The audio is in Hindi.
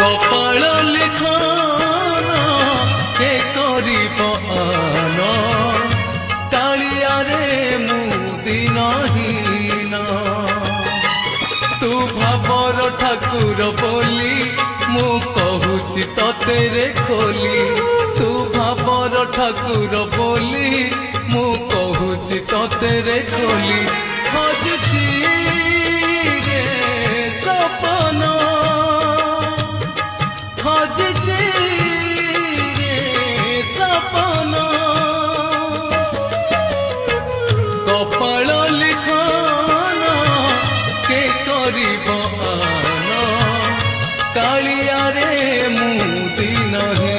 कपाल लिखन के करिब आन कालिया रे मुदिनहीन तू भावर ठाकुर बोली मु कहूची तते रे खोली तू भावर ठाकुर बोली मु कहूची तते रे खोली हजची रे सपन हजची रे सपन कपाल लिखन के करिब आन कालिया रे मुदिनहीन।